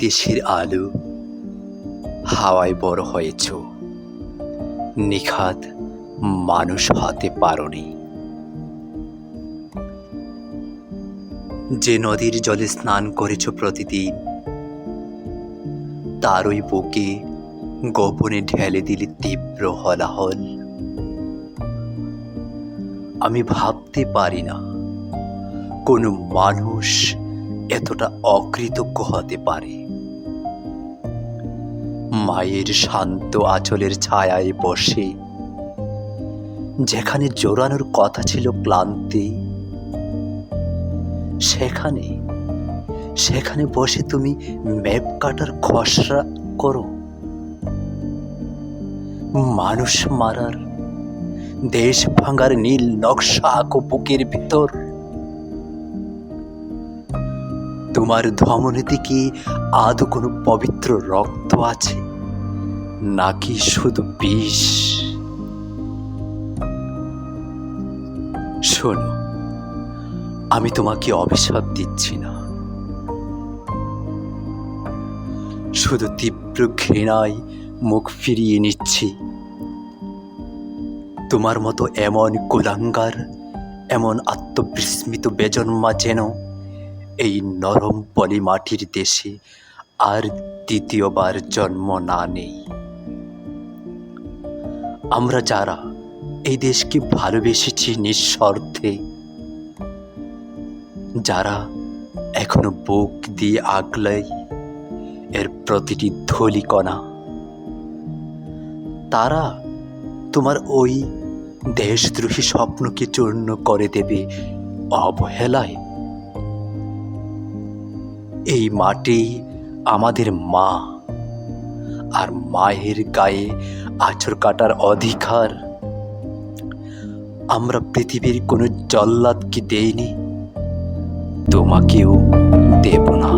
দেশের আলো হাওয়ায় বড় হয়েছ, নিখাত মানুষ হাতে পারোনি। যে নদীর জলে স্নান করেছ প্রতিদিন, তারই বুকে গোপনে ঢেলে দিলে তীব্র হলাহল। আমি ভাবতে পারি না কোনো মানুষ এতটা অকৃতজ্ঞ হতে পারে। মায়ের শান্ত আঁচলের ছায়ায় বসে, যেখানে জোরানোর কথা ছিল ক্লান্তি, সেখানে বসে তুমি ম্যাপ কাটার খসড়া করো। মানুষ মারার, দেশ ভাঙার নীল নকশা আঁকো বুকের ভিতর। তোমার ধমনীতে কি আদৌ কোনো পবিত্র রক্ত আছে, নাকি শুধু বিষ? শোনো, আমি তোমাকে অভিশাপ দিচ্ছি না, শুধু তীব্র ঘৃণায় মুখ ফিরিয়ে নিচ্ছি। তোমার মতো এমন কুলাঙ্গার, এমন আত্মবিস্মৃত বেজন্মা যেন এই নরম পলি মাটির দেশে আর দ্বিতীয়বার জন্ম না নেই। আমরা যারা এই দেশকে ভালোবেসেছি নিঃস্বার্থে, যারা এখনো বুক দিয়ে আগলাই এর প্রতিটি ধূলিকণা, তারা তোমার ওই দেশদ্রোহী স্বপ্নকে চূর্ণ করে দেবে অবহেলায়। এই মাটি আমাদের মা, আর মায়ের গায়ে আঁচড় কাটার অধিকার আমরা পৃথিবীর কোনো জল্লাদকে দেইনি, তোমাকেও দেব না।